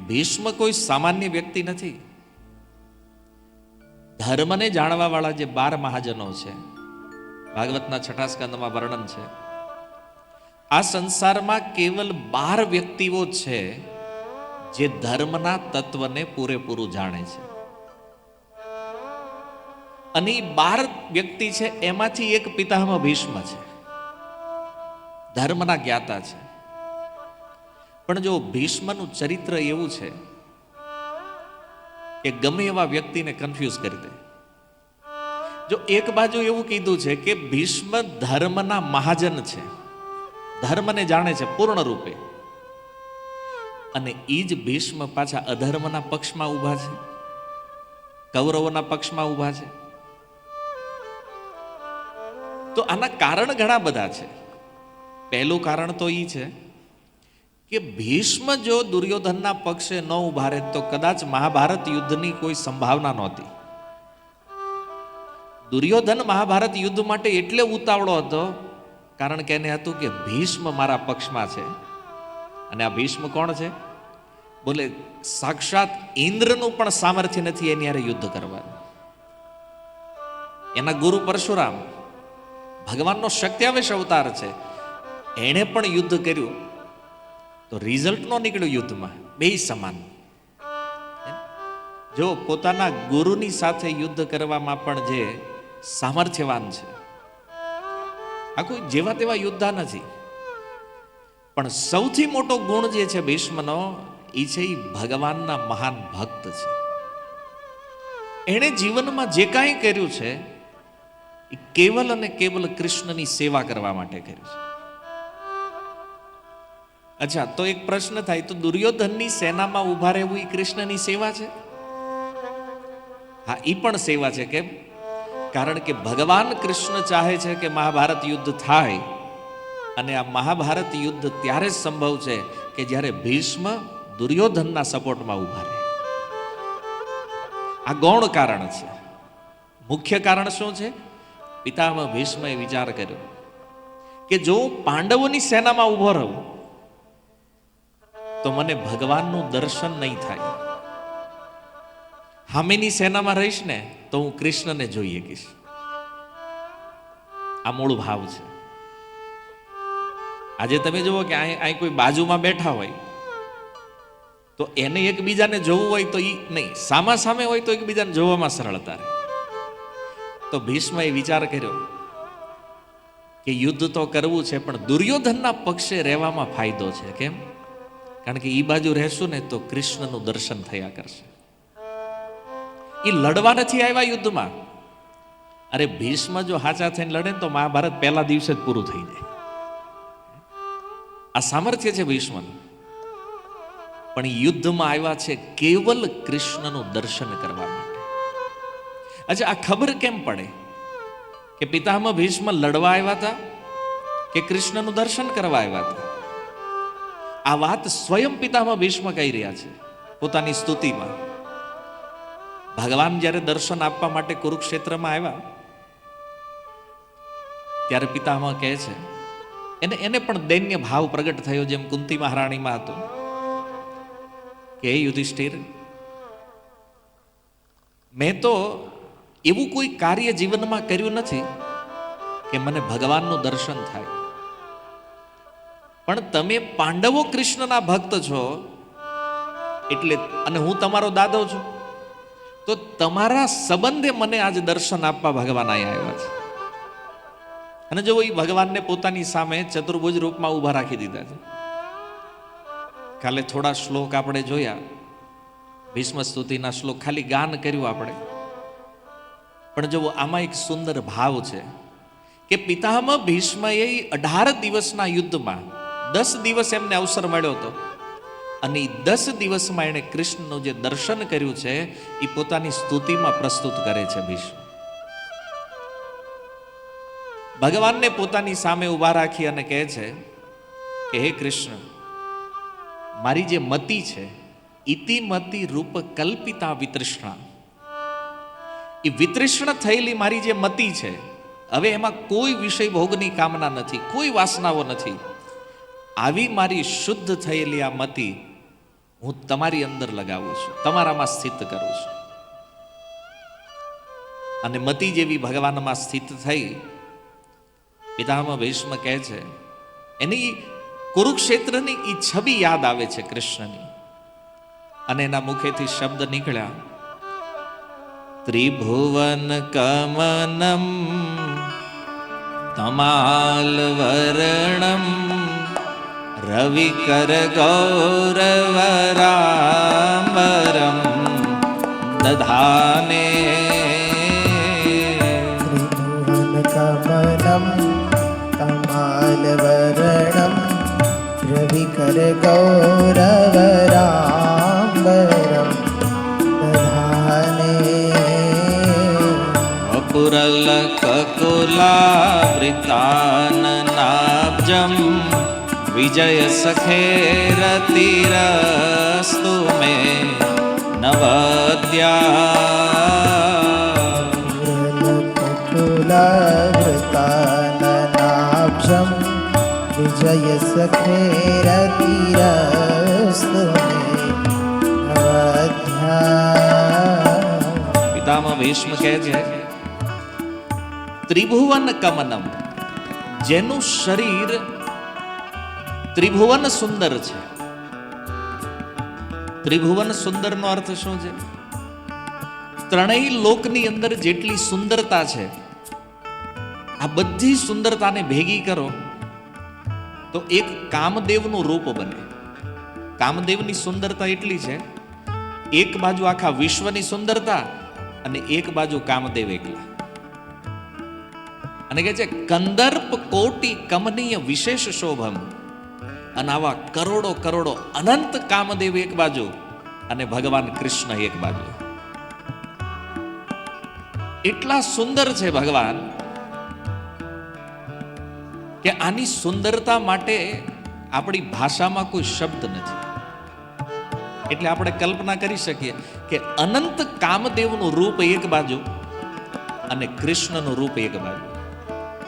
ભીષ્મ કોઈ સામાન્ય વ્યક્તિ નથી. ધર્મને જાણવા વાળા જે 12 મહાજનો છે, ભાગવતના 6 સ્કંદમાં વર્ણન છે. આ સંસારમાં કેવલ 12 વ્યક્તિઓ છે જે ધર્મના તત્વને પૂરેપૂરું જાણે છે. અને એ 12 વ્યક્તિ છે, એમાંથી એક પિતામહ ભીષ્મ છે, ધર્મના જ્ઞાતા છે. પણ જો ભીષ્મનું ચરિત્ર એવું છે કે ગમે એવા વ્યક્તિને કન્ફ્યુઝ કરી દે. જો એક બાજુ એવું કીધું છે કે ભીષ્મ ધર્મના મહાજન છે, ધર્મને જાણે છે પૂર્ણ રૂપે, અને એ જ ભીષ્મ પાછા અધર્મના પક્ષમાં ઊભા છે, કૌરવોના પક્ષમાં ઊભા છે. તો આના કારણ ઘણા બધા છે. પહેલું કારણ તો એ છે કે ભીષ્મ જો દુર્યોધનના પક્ષે ન ઊભા રહે તો કદાચ મહાભારત યુદ્ધની કોઈ સંભાવના નહોતી. દુર્યોધન મહાભારત યુદ્ધ માટે એટલે ઉતાવળો હતો કારણ કે એને હતું કે ભીષ્મ મારા પક્ષમાં છે. અને આ ભીષ્મ કોણ છે? બોલે સાક્ષાત ઇન્દ્રનું પણ સામર્થ્ય નથી એની હારે યુદ્ધ કરવાનું. એના ગુરુ પરશુરામ ભગવાનનો શક્ત્યાવેશ અવતાર છે, એણે પણ યુદ્ધ કર્યું તો રિઝલ્ટ નો નીકળ્યું યુદ્ધમાં, બે સમાન. જો પોતાના ગુરુની સાથે યુદ્ધ કરવામાં પણ જે સામર્થ્યવાન છે, આ કોઈ જેવા તેવા યોદ્ધા નથી. પણ સૌથી મોટો ગુણ જે છે ભીષ્મનો, એ છે એ ભગવાનના મહાન ભક્ત છે. એણે જીવનમાં જે કાંઈ કર્યું છે એ કેવલ અને કેવલ કૃષ્ણની સેવા કરવા માટે કર્યું છે. અચ્છા, તો એક પ્રશ્ન થાય, તો દુર્યોધનની સેનામાં ઉભા રહેવું એ કૃષ્ણની સેવા છે? હા, એ પણ સેવા છે. કેમ? કારણ કે ભગવાન કૃષ્ણ ચાહે છે કે મહાભારત યુદ્ધ થાય, અને આ મહાભારત યુદ્ધ ત્યારે જ સંભવ છે કે જ્યારે ભીષ્મ દુર્યોધનના સપોર્ટમાં ઉભા રહે. આ ગૌણ કારણ છે. મુખ્ય કારણ શું છે? પિતામહ ભીષ્મએ વિચાર કર્યો કે જો હું પાંડવોની સેનામાં ઉભો રહું તો મને ભગવાનનું દર્શન નહીં થાય. હામેની સેનામાં રહીશ ને તો હું કૃષ્ણને જોઈ શકીશ. આ મૂળ ભાવ છે. આજે તમે જુઓ કે અહીં કોઈ બાજુમાં બેઠા હોય તો એને એકબીજાને જોવું હોય તો એ નહીં, સામા સામે હોય તો એકબીજાને જોવામાં સરળતા રહે. તો ભીષ્મએ વિચાર કર્યો કે યુદ્ધ તો કરવું છે, પણ દુર્યોધનના પક્ષે રહેવામાં ફાયદો છે. કેમ? કારણ કે એ બાજુ રહેશું ને તો કૃષ્ણનું દર્શન થયા કરશે. એ લડવા નથી આવ્યા યુદ્ધમાં. અરે ભીષ્મ જો હાચા થઈને લડે તો મહાભારત પહેલા દિવસે જ પૂરું થઈ જાય. આ સામર્થ્ય છે ભીષ્મનું. પણ યુદ્ધમાં આવ્યા છે કેવલ કૃષ્ણનું દર્શન કરવા માટે. અચ્છા, આ ખબર કેમ પડે કે પિતામહ ભીષ્મ લડવા આવ્યા હતા કે કૃષ્ણનું દર્શન કરવા આવ્યા હતા? આ વાત સ્વયં પિતામહ ભીષ્મ કહી રહ્યા છે પોતાની સ્તુતિમાં. ભગવાન જ્યારે દર્શન આપવા માટે કુરુક્ષેત્રમાં આવ્યા ત્યારે પિતામહ કહે છે, એને પણ દૈન્ય ભાવ પ્રગટ થયો, જેમ કુંતી મહારાણીમાં હતો કે હે યુધિષ્ઠિર, મેં તો એવું કોઈ કાર્ય જીવનમાં કર્યું નથી કે મને ભગવાનનું દર્શન થાય, પણ તમે પાંડવો કૃષ્ણના ભક્ત છો એટલે, અને હું તમારો દાદો છું, તો તમારા સંબંધે મને આજ દર્શન આપવા ભગવાન અહીંયા આવ્યા છે. અને જો એ ભગવાનને પોતાની સામે ચતુર્ભુજ રૂપમાં ઊભા રાખી દીધા છે. કાલે થોડા શ્લોક આપણે જોયા, ભીષ્મ સ્તુતિના શ્લોક, ખાલી ગાન કર્યું આપણે. પણ જો આમાં એક સુંદર ભાવ છે કે પિતામહ ભીષ્મએ 18 દિવસના યુદ્ધમાં 10 દિવસ એમને અવસર મળ્યો હતો, અને 10 દિવસમાં એણે કૃષ્ણનું જે દર્શન કર્યું છે એ પોતાની સ્તુતિમાં પ્રસ્તુત કરે છે. ભીષ્મ ભગવાનને પોતાની સામે ઊભા રાખી અને કહે છે કે હે કૃષ્ણ, મારી જે મતિ છે, ઇતિમતિ રૂપ કલ્પિતા વિતૃષ્ણા, એ વિતૃષ્ણ થયેલી મારી જે મતિ છે, હવે એમાં કોઈ વિષય ભોગની કામના નથી, કોઈ વાસનાઓ નથી. આવી મારી શુદ્ધ થયેલી આ મતિ હું તમારી અંદર લગાવું છું, તમારામાં સ્થિત કરું છું. અને મતિ જેવી ભગવાનમાં સ્થિત થઈ પિતામહ ભીષ્મ કહે છે, એની કુરુક્ષેત્રની એ છબી યાદ આવે છે કૃષ્ણની, અને એના મુખેથી શબ્દ નીકળ્યા, ત્રિભુવન કમનમ તમાલ વર્ણમ રવિકર ગૌરવરામરમ દધાને. કમલમ કમાલવર્ણમ રવિકર ગૌરવરામ્બરમ દધાને. અપુરલ કકુલાવૃતાનનાબ્જમ વિજય સખેરતિરસ્તુ મે નવદ્યા. કુલાવૃતાનનાભ્યમ વિજય સખેરતિરસ્તુ મે નવદ્યા. પિતામહ ભીષ્મ કહે છે, ત્રિભુવન કમનમ, જેનું શરીર ત્રિભુવન સુંદર છે. ત્રિભુવન સુંદર નો અર્થ શું છે? ત્રણેય લોકની અંદર જેટલી સુંદરતા છે, આ બધી સુંદરતાને ભેગી કરો તો એક કામદેવનું રૂપ બને. કામદેવની સુંદરતા એટલી છે, એક બાજુ આખા વિશ્વની સુંદરતા અને એક બાજુ કામદેવ એકલા. અને કહે છે, કંદર્પ કોટી કમનીય વિશેષ શોભમ. અને આવા કરોડો કરોડો અનંત કામદેવ એક બાજુ અને ભગવાન કૃષ્ણ એક બાજુ. એટલા સુંદર છે ભગવાન કે આની સુંદરતા માટે આપણી ભાષામાં કોઈ શબ્દ નથી. એટલે આપણે કલ્પના કરી શકીએ કે અનંત કામદેવનું રૂપ એક બાજુ અને કૃષ્ણનું રૂપ એક બાજુ.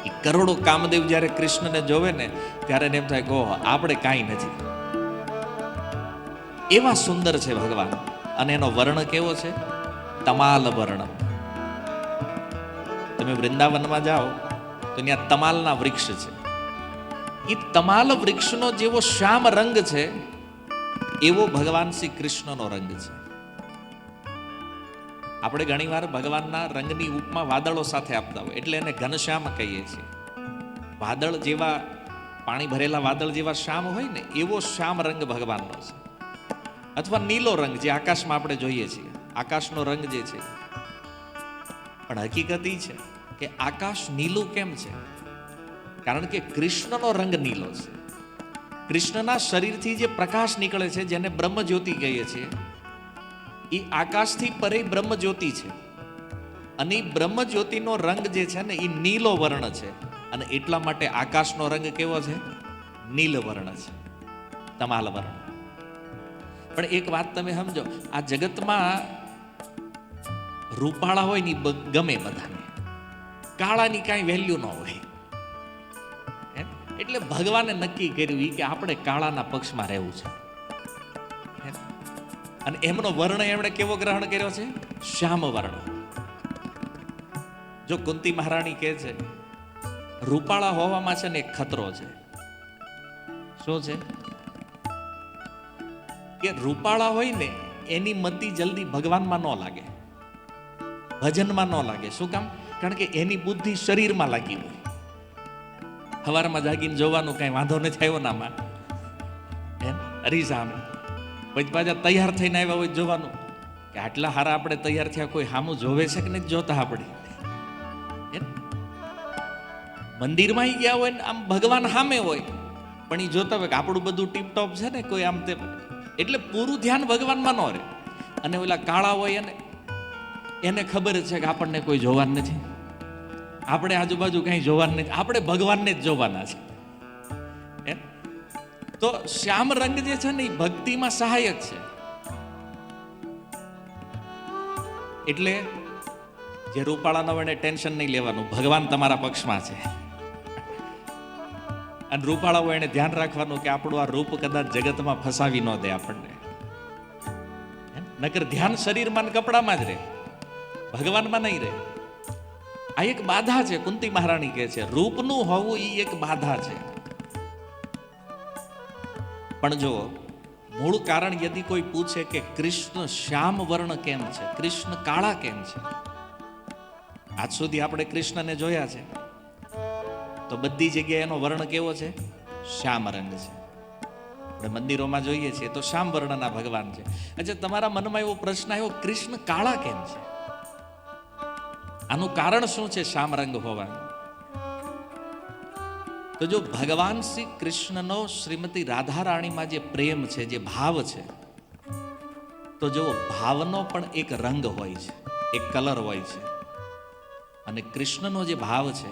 એ કરોડો કામદેવ જ્યારે કૃષ્ણને જોવે ને ત્યારે એમ થાય કે ઓહ, આપણે કાંઈ નથી. એવા સુંદર છે ભગવાન. અને એનો વર્ણ કેવો છે? તમાલ વર્ણ. તમે વૃંદાવનમાં જાઓ તો ત્યાં તમાલના વૃક્ષ છે. એ તમાલ વૃક્ષનો જેવો શ્યામ રંગ છે એવો ભગવાન શ્રી કૃષ્ણનો રંગ છે. આપણે ઘણીવાર ભગવાનના રંગની ઉપમા વાદળો સાથે આપતા હોય, એટલે એને ઘનશ્યામ કહીએ છીએ. વાદળ જેવા, પાણી ભરેલા વાદળ જેવા શ્યામ હોય ને, એવો શ્યામ રંગ ભગવાનનો છે. અથવા નીલો રંગ જે આકાશમાં આપણે જોઈએ છીએ, આકાશનો રંગ જે છે. પણ હકીકત એ છે કે આકાશ નીલું કેમ છે? કારણ કે કૃષ્ણનો રંગ નીલો છે. કૃષ્ણના શરીરથી જે પ્રકાશ નીકળે છે, જેને બ્રહ્મ જ્યોતિ કહીએ છીએ, એ આકાશથી પરે બ્રહ્મ જ્યોતિ છે. અને એ બ્રહ્મ જ્યોતિનો રંગ જે છે ને, એ નીલો વર્ણ છે. અને એટલા માટે આકાશનો રંગ કેવો છે? નીલ વર્ણ છે, તમાલ વર્ણ. પણ એક વાત તમે સમજો, આ જગતમાં રૂપાળા હોય ને ગમે બધાને, કાળાની કાંઈ વેલ્યુ ન હોય. એટલે ભગવાને નક્કી કર્યું કે આપણે કાળાના પક્ષમાં રહેવું છે. અને એમનો વર્ણ એમણે કેવો ગ્રહણ કર્યો છે? શ્યામ વર્ણ. જો કુંતી મહારાણી કહે છે, રૂપાળા હોવામાં છે ને એક ખતરો છે. શું છે? કે રૂપાળા હોય ને એની મતિ જલ્દી ભગવાનમાં ન લાગે, ભજનમાં ન લાગે. શું કામ? કારણ કે એની બુદ્ધિ શરીરમાં લાગી હોય. સવારમાં જાગીને જોવાનું કઈ વાંધો નથી આવ્યો નામાં, અરીસામે પછી પાછા તૈયાર થઈને આવ્યા હોય જોવાનું કે આટલા હારા આપણે તૈયાર થયા, કોઈ સામું જોવે છે કે નથી જોતા. આપણે મંદિરમાં ગયા હોય ને આમ ભગવાન સામે હોય, પણ એ જોતા હોય કે આપણું બધું ટીપટોપ છે ને, કોઈ આમ તે, એટલે પૂરું ધ્યાન ભગવાનમાં ન રહે. અને ઓલા કાળા હોય એને ખબર છે કે આપણને કોઈ જોવાનું નથી, આપણે આજુબાજુ કઈ જોવાનું નથી, આપણે ભગવાનને જ જોવાના છે. તો શ્યામ રંગ જે છે ને એ ભક્તિમાં સહાયક છે. એટલે જે રૂપાળા ન હોય ટેન્શન નહીં લેવાનું, ભગવાન તમારા પક્ષમાં છે. અને રૂપાળા હોય એને ધ્યાન રાખવાનું કે આપણું આ રૂપ કદાચ જગતમાં ફસાવી ન દે આપણને. નકર ધ્યાન શરીરમાં ને કપડામાં જ રહે, ભગવાનમાં નહીં રહે. આ એક બાધા છે. કુંતી મહારાણી કહે છે રૂપનું હોવું એ એક બાધા છે. પણ જો મૂળ કારણ યદિ કોઈ પૂછે કે કૃષ્ણ શ્યામ વર્ણ કેમ છે, કૃષ્ણ કાળા કેમ છે, આજ સુધી આપણે કૃષ્ણને જોયા છે તો બધી જગ્યાએ એનો વર્ણ કેવો છે? શ્યામ રંગ છે. આપણે મંદિરોમાં જોઈએ છીએ તો શ્યામ વર્ણના ભગવાન છે. અચ્છા, તમારા મનમાં એવો પ્રશ્ન આવ્યો કૃષ્ણ કાળા કેમ છે? આનું કારણ શું છે શ્યામ રંગ હોવાનું? તો જો ભગવાન શ્રી કૃષ્ણનો શ્રીમતી રાધા રાણીમાં જે પ્રેમ છે, જે ભાવ છે, તો જો ભાવનો પણ એક રંગ હોય છે, એક કલર હોય છે. અને કૃષ્ણનો જે ભાવ છે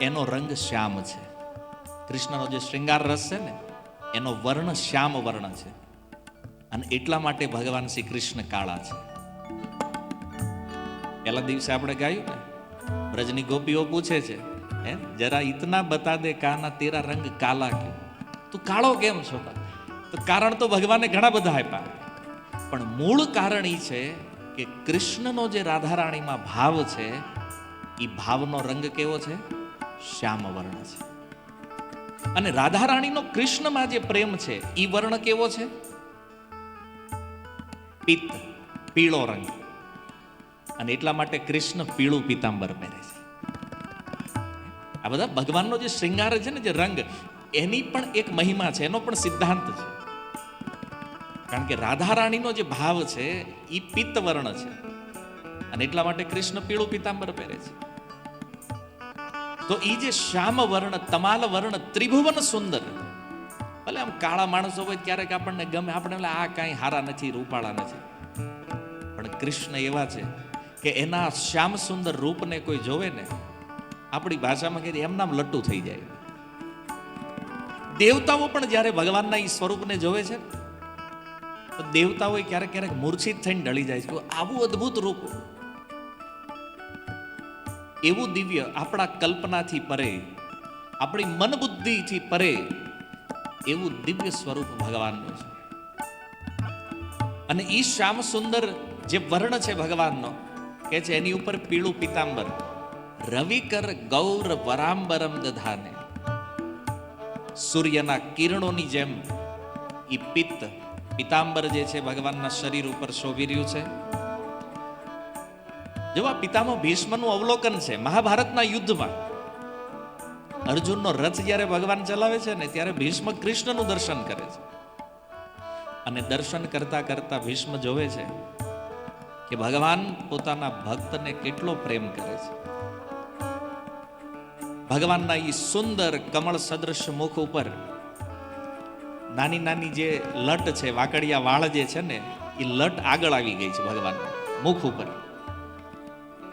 એનો રંગ શ્યામ છે. કૃષ્ણનો જે શૃંગાર રસ છે ને એનો વર્ણ શ્યામ વર્ણ છે. અને એટલા માટે ભગવાન શ્રી કૃષ્ણ કાળા છે. પહેલા દિવસે આપણે ગાયું ને, બ્રજની ગોપીઓ પૂછે છે જરા ઇતના બતા દે કાના તેરા રંગ કાલા ક્યું, તું કાળો કેમ છો? તો કારણ તો ભગવાને ઘણા બધા આપ્યા, પણ મૂળ કારણ એ છે કે કૃષ્ણનો જે રાધા રાણીમાં ભાવ છે એ ભાવનો રંગ કેવો છે? શ્યામ વર્ણ છે. અને રાધા રાણીનો કૃષ્ણમાં જે પ્રેમ છે એ વર્ણ કેવો છે? પિત્ત, પીળો રંગ. અને એટલા માટે કૃષ્ણ પીળું પીતાંબર પહેરે છે. આ બધા ભગવાનનો જે શ્રૃંગાર છે ને, જે રંગ, એની પણ એક મહિમા છે, એનો પણ સિદ્ધાંત છે. કારણ કે રાધા રાણીનો જે ભાવ છે એ પિત્ત વર્ણ છે અને એટલા માટે કૃષ્ણ પીળું પીતાંબર પહેરે છે. તો એ જે શ્યામ વર્ણ, તમાલ વર્ણ, ત્રિભુવન સુંદર, ભલે આમ કાળા માણસો હોય ક્યારેક આપણને ગમે, આપણે આ કાંઈ હારા નથી, રૂપાળા નથી, પણ કૃષ્ણ એવા છે કે એના શ્યામ સુંદર રૂપને કોઈ જોવે ને, આપણી ભાષામાં કહીએ એમ નામ લટ્ટુ થઈ જાય. દેવતાઓ પણ જ્યારે ભગવાનના એ સ્વરૂપને જોવે છે તો દેવતાઓ ક્યારેક ક્યારેક મૂર્છિત થઈને ઢળી જાય છે. આવું અદ્ભુત રૂપ, એવું દિવ્ય, આપણા કલ્પનાથી પરે, આપણી મન બુદ્ધિથી પરે એવું દિવ્ય સ્વરૂપ ભગવાનનું છે. અને ઈ શ્યામ સુંદર જે વર્ણ છે ભગવાનનો, કે છે એની ઉપર પીળું પીતાંબર, રવિકર ગૌર વરાંબરમ દધાને, સૂર્યના કિરણોની જેમ ઈ પિત્ત પીતાંબર જે છે ભગવાનના શરીર ઉપર શોભી રહ્યું છે. જો આ પિતામહ ભીષ્મનું અવલોકન છે મહાભારતના યુદ્ધમાં. અર્જુનનો રથ જ્યારે ભગવાન ચલાવે છે ને ત્યારે ભીષ્મ કૃષ્ણનું દર્શન કરે છે. અને દર્શન કરતા કરતા ભીષ્મ જોવે છે કે ભગવાન પોતાના ભક્તને કેટલો પ્રેમ કરે છે. ભગવાનના એ સુંદર કમળ સદૃશ મુખ ઉપર નાની નાની જે લટ છે, વાકડિયા વાળ જે છે ને, એ લટ આગળ આવી ગઈ છે ભગવાનના મુખ ઉપર.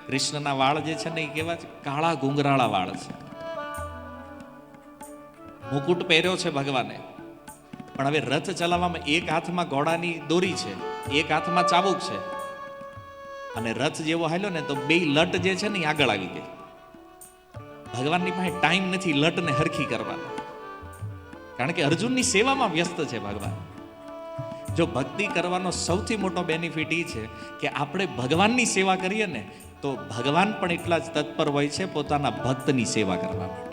કૃષ્ણના વાળ જે છે ને એ કેવા છે? કાળા ઘુંઘરાળા વાળ છે. મુકુટ પહેર્યો છે ભગવાને, પણ હવે રથ ચલાવવામાં એક હાથમાં ઘોડાની દોરી છે, એક હાથમાં ચાબુક છે, અને રથ જેવો હાલ્યો ને તો બે લટ જે છે ને એ આગળ આવી ગઈ. ભગવાનની પાસે ટાઈમ નથી લટને હરખી કરવાનો, કારણ કે અર્જુનની સેવામાં વ્યસ્ત છે ભગવાન. જો ભક્તિ કરવાનો સૌથી મોટો બેનિફિટ એ છે કે આપણે ભગવાનની સેવા કરીએ ને તો ભગવાન પણ એટલા જ તત્પર હોય છે પોતાના ભક્તની સેવા કરવા માટે.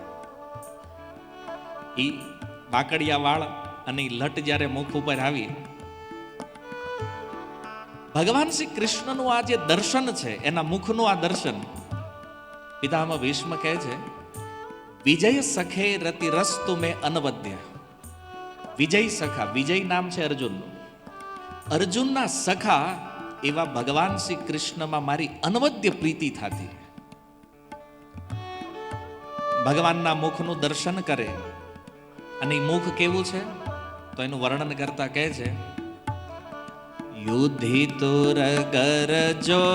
એ બાકડિયા વાળ અને લટ જ્યારે મુખ ઉપર આવી, ભગવાન શ્રી કૃષ્ણનું આ જે દર્શન છે, એના મુખનું આ દર્શન, પિતામહ ભીષ્મ કહે છે વિજય સખે રતિ રસ્તુ મેં અનવદ્ય. વિજય સખા, વિજય નામ છે અર્જુનનું, અર્જુનના સખા એવા ભગવાન શ્રી કૃષ્ણમાં મારી અનવદ્ય પ્રીતિ થતી. ભગવાનના મુખનું દર્શન કરે, અને એ મુખ કેવું છે તો એનું વર્ણન કરતા કહે છે યુધિતુર ગરજો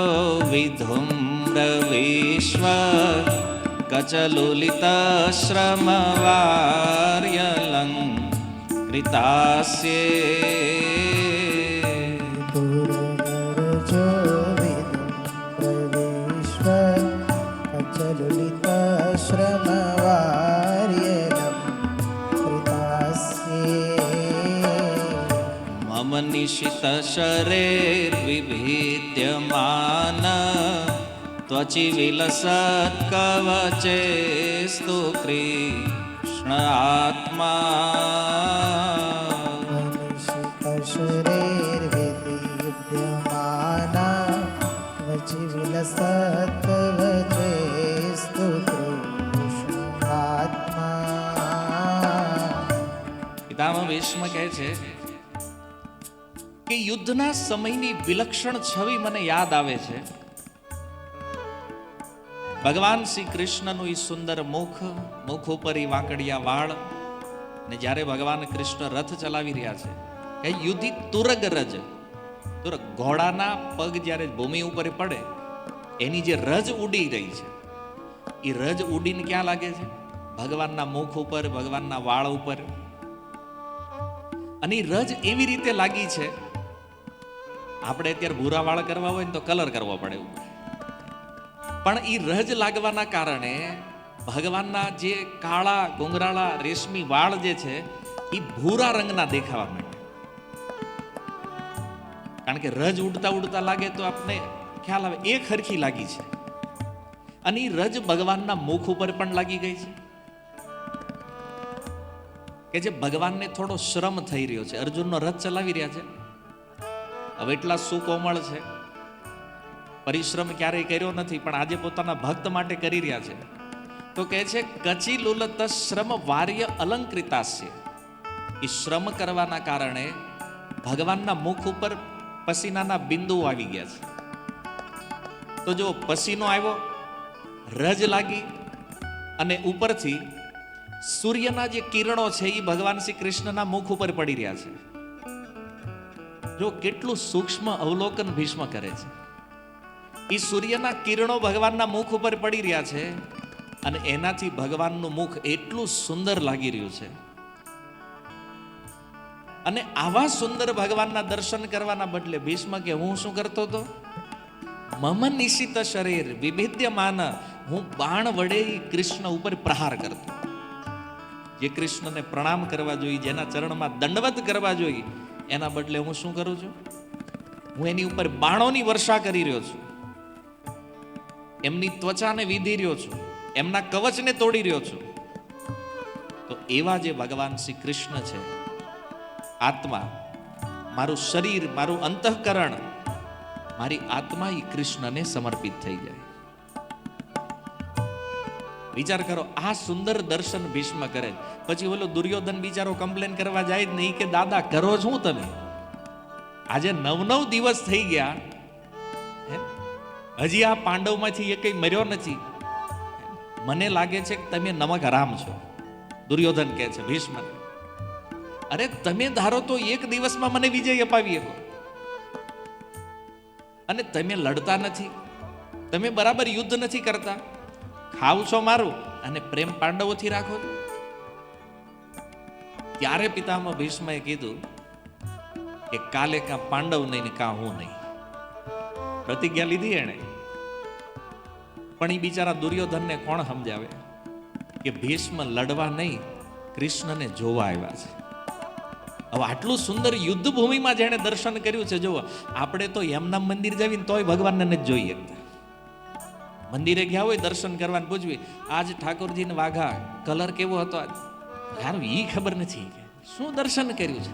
વિધુમ્ર વિશ્વ કચલુલિત શ્રમ વાર્યલં કૃતાસ્યે દુર્ગરજો વિદુમ્ર વિશ્વ અચલુલિત શ્રમવાર્યલં કૃતાસ્યે મમ નિશિત શરેર વિભીદ્યમાન ત્વચિ વિલસત કવચે સ્તુ કૃષ્ણ આત્મા શરીરવિદ્યમાના વચિ વિલસત વચેસ્તુ કૃષ્ણાત્મા. પિતામહ ભીષ્મ કહે છે કે યુદ્ધના સમયની વિલક્ષણ છબી મને યાદ આવે છે. ભગવાન શ્રી કૃષ્ણનું ઈ સુંદર મુખ ઉપર ઈ વાંકડિયા વાળ, ને જ્યારે ભગવાન કૃષ્ણ રથ ચલાવી રહ્યા છે એ યુધિ તુરગ રજ, તુરગ ઘોડાના પગ જ્યારે ભૂમિ ઉપર પડે એની જે રજ ઉડી રહી છે એ રજ ઉડીને ક્યાં લાગે છે? ભગવાનના મુખ ઉપર, ભગવાનના વાળ ઉપર. અને ઈ રજ એવી રીતે લાગી છે, આપણે અત્યારે ભૂરા વાળ કરવા હોય ને તો કલર કરવો પડે એવું, પણ ઈ રજ લાગવાના કારણે ભગવાનના જે કાળા ગુંગરાળા રેશમી વાળ જે છે એ ભૂરા રંગના દેખાવા માંડે. કારણ કે રજ ઉડતા ઉડતા લાગે તો આપને ખ્યાલ આવે એક હરખી લાગી છે. અને ઈ રજ ભગવાનના મુખ ઉપર પણ લાગી ગઈ છે કે જે ભગવાનને થોડો શ્રમ થઈ રહ્યો છે. અર્જુનનો રથ ચલાવી રહ્યા છે, હવે એટલા સુકોમળ છે, પરિશ્રમ ક્યારેય કર્યો નથી, પણ આજે પોતાના ભક્ત માટે કરી રહ્યા છે. તો કહે છે કચી લુલત શ્રમ વાર્ય અલંકૃતાસ્ય. એ શ્રમ કરવાના કારણે ભગવાનના મુખ ઉપર પસીનાના બિંદુઓ આવી ગયા છે. તો જો પસીનો આવ્યો, રજ લાગી, અને ઉપરથી સૂર્યના જે કિરણો છે એ ભગવાન શ્રી કૃષ્ણના મુખ ઉપર પડી રહ્યા છે. જો કેટલું સૂક્ષ્મ અવલોકન ભીષ્મ કરે છે. એ સૂર્યના કિરણો ભગવાનના મુખ ઉપર પડી રહ્યા છે અને એનાથી ભગવાનનું મુખ એટલું સુંદર લાગી રહ્યું છે. અને આવા સુંદર ભગવાનના દર્શન કરવાના બદલે ભીષ્મ કે હું શું કરતો હતો? મમ નિશિત શરીર વિભિદ્યમાન, હું બાણ વડે કૃષ્ણ ઉપર પ્રહાર કરતો. જે કૃષ્ણને પ્રણામ કરવા જોઈએ, જેના ચરણમાં દંડવત કરવા જોઈએ, એના બદલે હું શું કરું છું? હું એની ઉપર બાણોની વર્ષા કરી રહ્યો છું, એમની ત્વચાને વિધી રહ્યો છું, એમના કવચને તોડી રહ્યો છું. તો એવા જે ભગવાન શ્રી કૃષ્ણ છે, આત્મા, મારું શરીર, મારું અંતઃકરણ, મારી આત્મા એ કૃષ્ણને સમર્પિત થઈ જાય. વિચાર કરો, આ સુંદર દર્શન ભીષ્મ કરે. પછી ઓલો દુર્યોધન બિચારો કમ્પ્લેન કરવા જાય જ નહીં કે દાદા કરો શું તમે? આજે 9 દિવસ થઈ ગયા, હજી આ પાંડવમાંથી એ કઈ મર્યો નથી. મને લાગે છે કે તમે નમક હરામ છો. દુર્યોધન કહે છે ભીષ્મ, અરે તમે ધારો તો એક દિવસમાં મને વિજય અપાવી શકો, અને તમે લડતા નથી, તમે બરાબર યુદ્ધ નથી કરતા, ખાવ છો મારું અને પ્રેમ પાંડવોથી રાખો છો. ત્યારે પિતામહ ભીષ્મએ કીધું કે કાલે કાં પાંડવ નહીં ને કાં હું નહીં. પ્રતિજ્ઞા લીધી એણે. પણ એ બિચારા દુર્યોધનને કોણ સમજાવે કે ભીષ્મ લડવા નહીં, કૃષ્ણને જોવા આવ્યા છે. હવે આટલું સુંદર યુદ્ધ ભૂમિમાં જેણે દર્શન કર્યું છે, જુઓ, આપણે તો એમના મંદિર જવીને તોય ભગવાનને નથી જોઈ શકતા. મંદિરે ગયા હોય દર્શન કરવાનું, પૂછવી આજ ઠાકોરજીને વાઘા કલર કેવો હતો, યાર ઈ ખબર નથી, શું દર્શન કર્યું છે.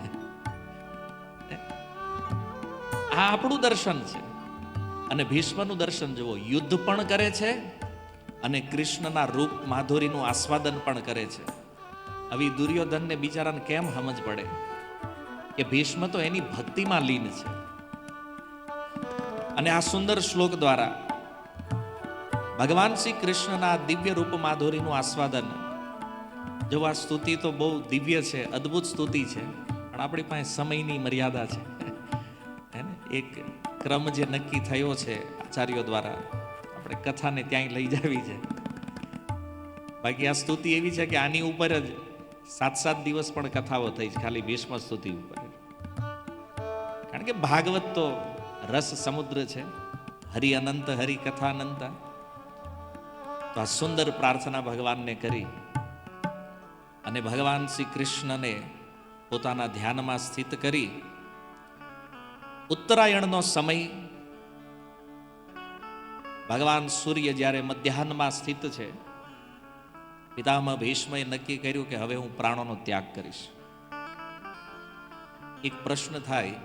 આ આપણું દર્શન છે. અને ભીષ્મનું દર્શન જુઓ, યુદ્ધ પણ કરે છે અને કૃષ્ણના રૂપ માધુરીનું આસ્વાદન પણ કરે છે. આવી દુર્યોધનને બિચારાને કેમ સમજ પડે કે ભીષ્મ તો એની ભક્તિમાં લીન છે. અને આ સુંદર શ્લોક દ્વારા ભગવાન શ્રી કૃષ્ણના દિવ્ય રૂપ માધુરીનું આસ્વાદન. જો આ સ્તુતિ તો બહુ દિવ્ય છે, અદ્ભુત સ્તુતિ છે, પણ આપણી પાસે સમયની મર્યાદા છે. હે ને, એક ક્રમ જે નક્કી થયો છે આચાર્યો દ્વારા, આપણે કથાને ત્યાંય લઈ જવી છે. બાકી આ સ્તુતિ એવી છે કે આની ઉપર જ 7 દિવસ પણ કથાઓ થઈ છે, ખાલી ભીષ્મ સ્તુતિ ઉપર. કારણ કે ભાગવત તો રસ સમુદ્ર છે, હરિ અનંત, હરિ કથા અનંત. તો આ સુંદર પ્રાર્થના ભગવાનને કરી અને ભગવાન શ્રી કૃષ્ણને પોતાના ધ્યાનમાં સ્થિત કરી ઉત્તરાયણનો સમય, ભગવાન સૂર્ય જ્યારે મધ્યાહનમાં સ્થિત છે, પિતામહ ભીષ્મએ નક્કી કર્યું કે હવે હું પ્રાણોનો ત્યાગ કરીશ. એક પ્રશ્ન થાય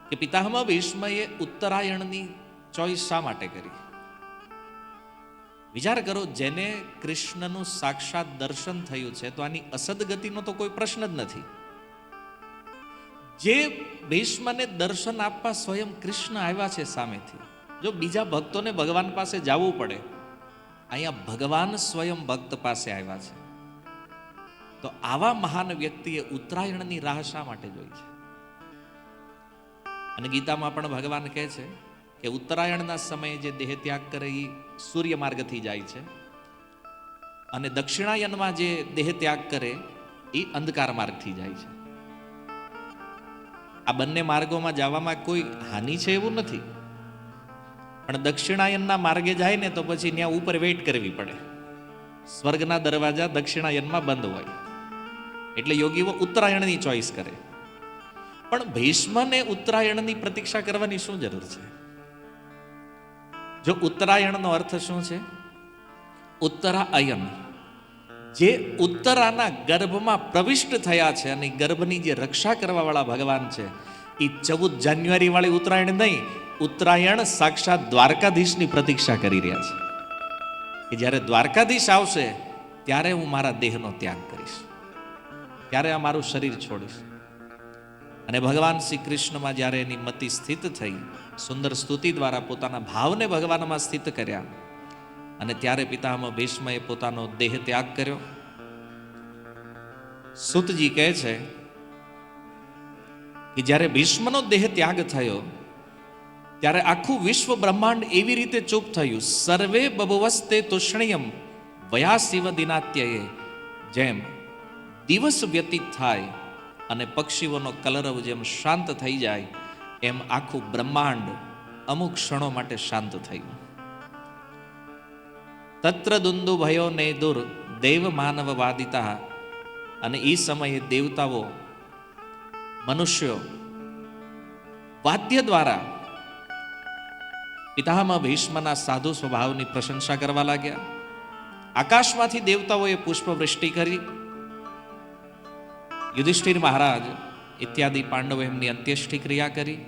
કે પિતામહ ભીષ્મએ ઉત્તરાયણની ચોઈસ શા માટે કરી? વિચાર કરો, જેને કૃષ્ણનું સાક્ષાત દર્શન થયું છે તો આની અસદગતિનો તો કોઈ પ્રશ્ન જ નથી. જે ભીષ્મને દર્શન આપવા સ્વયં કૃષ્ણ આવ્યા છે સામેથી, જો બીજા ભક્તોને ભગવાન પાસે જવું પડે, અહીંયા ભગવાન સ્વયં ભક્ત પાસે આવ્યા છે, તો આવા મહાન વ્યક્તિએ ઉત્તરાયણની રાહ શા માટે જોઈ છે? અને ગીતામાં પણ ભગવાન કહે છે કે ઉત્તરાયણના સમયે જે દેહ ત્યાગ કરે એ સૂર્ય માર્ગથી જાય છે, અને દક્ષિણાયનમાં જે દેહ ત્યાગ કરે એ અંધકાર માર્ગથી જાય છે. આ બંને માર્ગોમાં જવામાં કોઈ હાનિ છે એવું નથી, પણ દક્ષિણાયનના માર્ગે જાય ને તો પછી ત્યાં ઉપર વેઇટ કરવી પડે. સ્વર્ગના દરવાજા દક્ષિણાયનમાં બંધ હોય, એટલે યોગીઓ ઉત્તરાયણની ચોઈસ કરે. પણ ભીષ્મને ઉત્તરાયણની પ્રતીક્ષા કરવાની શું જરૂર છે? જો ઉત્તરાયણનો અર્થ શું છે? ઉત્તરાયન, જે ઉત્તરાના ગર્ભમાં પ્રવિષ્ટ થયા છે અને ગર્ભની જે રક્ષા કરવા વાળા ભગવાન છે, એ 14 જાન્યુઆરી વાળી ઉત્તરાયણ નહીં, ઉત્તરાયણ સાક્ષાત દ્વારકાધીશની પ્રતીક્ષા કરી રહ્યા છે કે જ્યારે દ્વારકાધીશ આવશે ત્યારે હું મારા દેહનો ત્યાગ કરીશ, ત્યારે આ મારું શરીર છોડીશ. અને ભગવાન શ્રી કૃષ્ણમાં જ્યારે એની મતિ સ્થિત થઈ, સુંદર સ્તુતિ દ્વારા પોતાના ભાવને ભગવાનમાં સ્થિત કર્યા, અને ત્યારે પિતામહ ભીષ્મએ પોતાનો દેહ ત્યાગ કર્યો. સુતજી કહે છે કે જ્યારે ભીષ્મનો દેહ ત્યાગ થયો ત્યારે આખું વિશ્વ બ્રહ્માંડ એવી રીતે ચૂપ થયું. સર્વે બભુવસ્તે તુષ્ણિયમ વયાસિવ દિનાત્યયે, જેમ દિવસ વ્યતીત થાય અને પક્ષીઓનો કલરવ જેમ શાંત થઈ જાય, એમ આખું બ્રહ્માંડ અમુક ક્ષણો માટે શાંત થયું. તત્ર દુંદુ ભયો ને દુર દેવ માનવ વાદિતા, અને એ સમયે દેવતાઓ, મનુષ્યો વાદ્ય દ્વારા પિતામહ ભીષ્મના સાધુ સ્વભાવની પ્રશંસા કરવા લાગ્યા. આકાશમાંથી દેવતાઓએ પુષ્પવૃષ્ટિ કરી. યુધિષ્ઠિર મહારાજ ઇત્યાદિ પાંડવો એમની અંત્યેષ્ટિ ક્રિયા કરી.